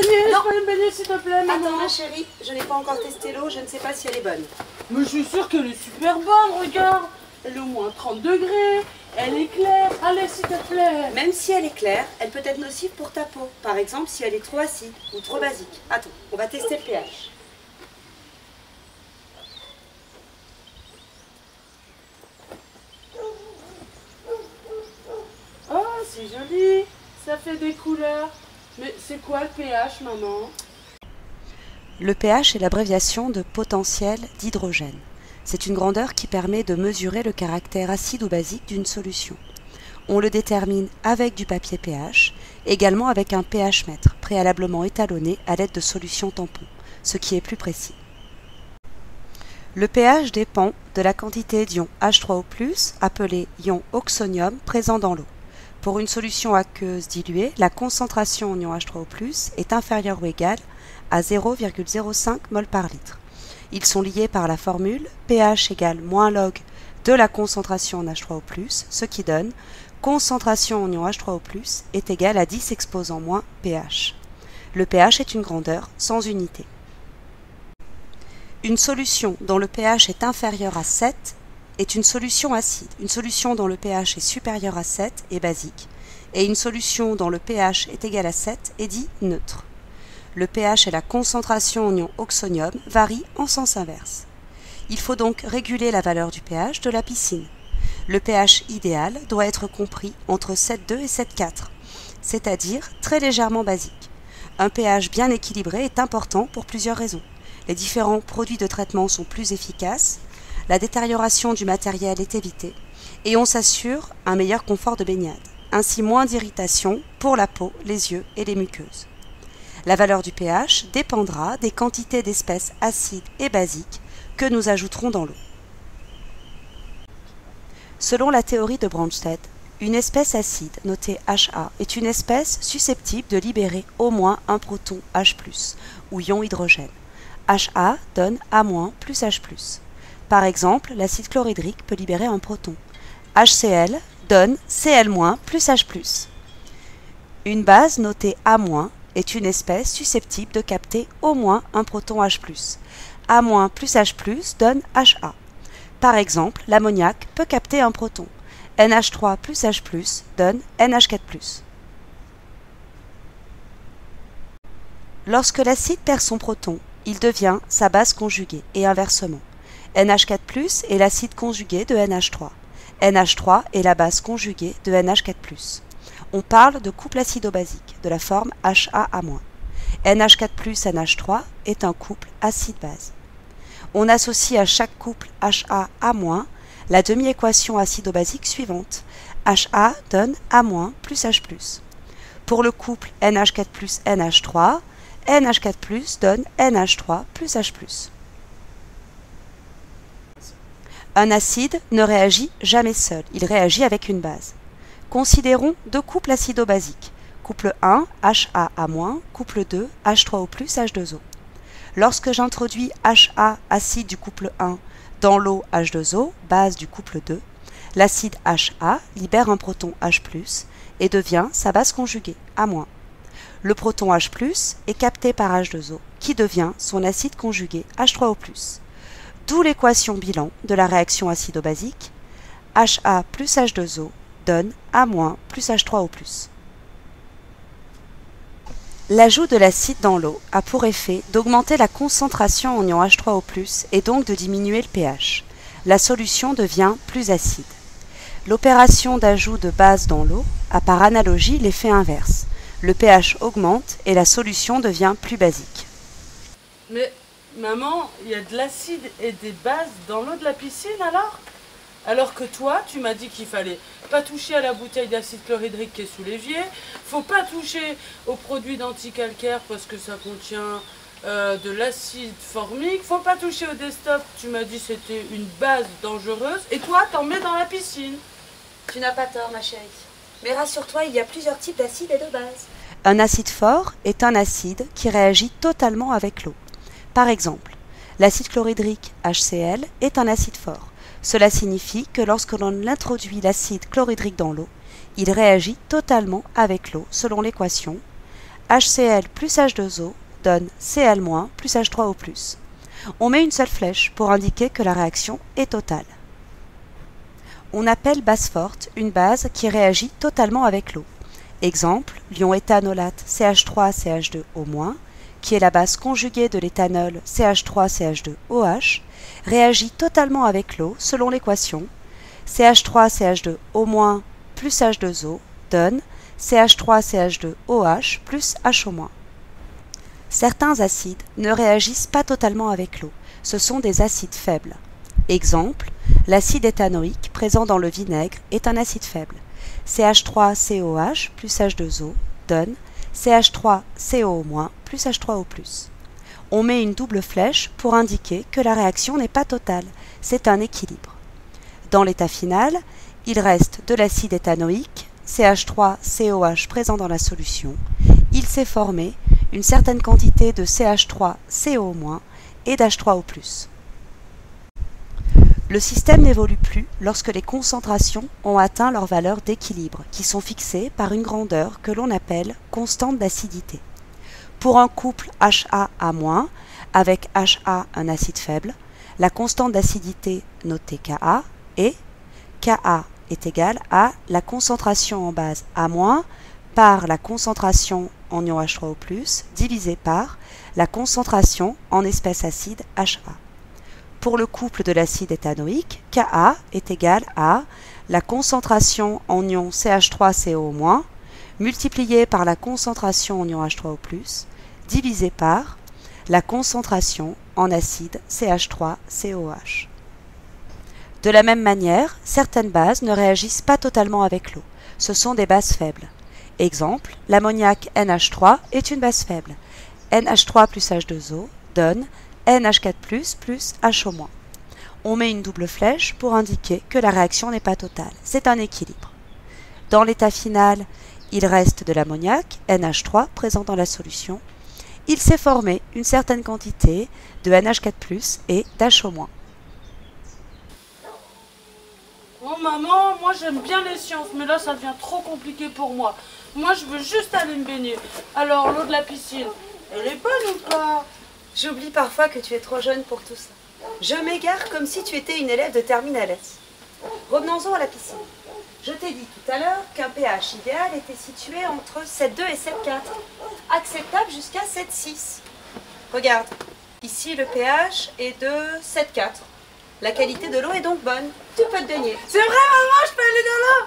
beignet, Non. je prends une beignet s'il te plaît, maman. Attends ma chérie, je n'ai pas encore testé l'eau, je ne sais pas si elle est bonne. Mais je suis sûre qu'elle est super bonne, regarde. Elle est au moins 30 degrés, elle est claire. Allez, s'il te plaît. Même si elle est claire, elle peut être nocive pour ta peau. Par exemple, si elle est trop acide ou trop basique. Attends, on va tester le pH. Oh, c'est joli. Ça fait des couleurs. Mais c'est quoi le pH, maman? Le pH est l'abréviation de potentiel d'hydrogène. C'est une grandeur qui permet de mesurer le caractère acide ou basique d'une solution. On le détermine avec du papier pH, également avec un pH mètre, préalablement étalonné à l'aide de solutions tampons, ce qui est plus précis. Le pH dépend de la quantité d'ion H3O+, appelé ion oxonium, présent dans l'eau. Pour une solution aqueuse diluée, la concentration en ion H3O+, est inférieure ou égale à 0,05 mol par litre. Ils sont liés par la formule pH égale moins log de la concentration en H3O+, ce qui donne concentration en ion H3O+, est égale à 10 exposant moins pH. Le pH est une grandeur sans unité. Une solution dont le pH est inférieur à 7 est une solution acide. Une solution dont le pH est supérieur à 7 est basique. Et une solution dont le pH est égal à 7 est dit neutre. Le pH et la concentration en ion oxonium varient en sens inverse. Il faut donc réguler la valeur du pH de la piscine. Le pH idéal doit être compris entre 7,2 et 7,4, c'est-à-dire très légèrement basique. Un pH bien équilibré est important pour plusieurs raisons. Les différents produits de traitement sont plus efficaces, la détérioration du matériel est évitée et on s'assure un meilleur confort de baignade, ainsi moins d'irritation pour la peau, les yeux et les muqueuses. La valeur du pH dépendra des quantités d'espèces acides et basiques que nous ajouterons dans l'eau. Selon la théorie de Bronsted, une espèce acide, notée HA, est une espèce susceptible de libérer au moins un proton H+, ou ion hydrogène. HA donne A- plus H+. Par exemple, l'acide chlorhydrique peut libérer un proton. HCl donne Cl- plus H+. Une base notée A- est une espèce susceptible de capter au moins un proton H+. A- plus H+, donne HA. Par exemple, l'ammoniac peut capter un proton. NH3 plus H+, donne NH4+. Lorsque l'acide perd son proton, il devient sa base conjuguée, et inversement. NH4+, est l'acide conjugué de NH3. NH3 est la base conjuguée de NH4+. On parle de couple acido-basique, de la forme HA-. NH4+, NH3 est un couple acide-base. On associe à chaque couple HA-, la demi-équation acido-basique suivante. HA donne A- plus H+. Pour le couple NH4+, NH3, NH4+, donne NH3 plus H+. Un acide ne réagit jamais seul, il réagit avec une base. Considérons deux couples acido-basiques. Couple 1, HA-, couple 2, H3O+, H2O. Lorsque j'introduis HA, acide du couple 1, dans l'eau H2O, base du couple 2, l'acide HA libère un proton H+, et devient sa base conjuguée, A-. Le proton H+, est capté par H2O, qui devient son acide conjugué H3O+. D'où l'équation bilan de la réaction acido-basique, HA plus H2O donne A- plus H3O+. L'ajout de l'acide dans l'eau a pour effet d'augmenter la concentration en ion H3O+, et donc de diminuer le pH. La solution devient plus acide. L'opération d'ajout de base dans l'eau a par analogie l'effet inverse. Le pH augmente et la solution devient plus basique. Mais maman, il y a de l'acide et des bases dans l'eau de la piscine alors? Alors que toi, tu m'as dit qu'il fallait pas toucher à la bouteille d'acide chlorhydrique qui est sous l'évier, faut pas toucher aux produits d'anticalcaire parce que ça contient de l'acide formique, faut pas toucher au desktop, tu m'as dit c'était une base dangereuse, et toi t'en mets dans la piscine. Tu n'as pas tort ma chérie. Mais rassure-toi, il y a plusieurs types d'acides et de bases. Un acide fort est un acide qui réagit totalement avec l'eau. Par exemple, l'acide chlorhydrique HCl est un acide fort. Cela signifie que lorsque l'on introduit l'acide chlorhydrique dans l'eau, il réagit totalement avec l'eau selon l'équation HCl plus H2O donne Cl- plus H3O+. On met une seule flèche pour indiquer que la réaction est totale. On appelle base forte une base qui réagit totalement avec l'eau. Exemple, l'ion éthanolate CH3CH2O-, qui est la base conjuguée de l'éthanol CH3CH2OH, réagit totalement avec l'eau selon l'équation CH3CH2O- plus H2O donne CH3CH2OH plus HO-. Certains acides ne réagissent pas totalement avec l'eau, ce sont des acides faibles. Exemple, l'acide éthanoïque présent dans le vinaigre est un acide faible. CH3COH plus H2O donne CH3CO- plus H3O+. On met une double flèche pour indiquer que la réaction n'est pas totale, c'est un équilibre. Dans l'état final, il reste de l'acide éthanoïque, CH3COH présent dans la solution. Il s'est formé une certaine quantité de CH3CO- et d'H3O+. Le système n'évolue plus lorsque les concentrations ont atteint leur valeur d'équilibre, qui sont fixées par une grandeur que l'on appelle constante d'acidité. Pour un couple HA à- avec HA un acide faible, la constante d'acidité notée Ka est Ka est égale à la concentration en base A- par la concentration en ion H3O+, divisé par la concentration en espèce acide HA. Pour le couple de l'acide éthanoïque, Ka est égal à la concentration en ion CH3CO- multiplié par la concentration en ion H3O+, divisé par la concentration en acide CH3COH. De la même manière, certaines bases ne réagissent pas totalement avec l'eau. Ce sont des bases faibles. Exemple, l'ammoniac NH3 est une base faible. NH3 plus H2O donne NH4+, plus HO-. On met une double flèche pour indiquer que la réaction n'est pas totale. C'est un équilibre. Dans l'état final, il reste de l'ammoniac, NH3, présent dans la solution. Il s'est formé une certaine quantité de NH4+, et d'HO-. Oh maman, moi j'aime bien les sciences, mais là ça devient trop compliqué pour moi. Moi je veux juste aller me baigner. Alors l'eau de la piscine, elle est bonne ou pas? J'oublie parfois que tu es trop jeune pour tout ça. Je m'égare comme si tu étais une élève de terminale S. Revenons-en à la piscine. Je t'ai dit tout à l'heure qu'un pH idéal était situé entre 7,2 et 7,4. Acceptable jusqu'à 7,6. Regarde, ici le pH est de 7,4. La qualité de l'eau est donc bonne. Tu peux te baigner. C'est vrai maman, je peux aller dans l'eau?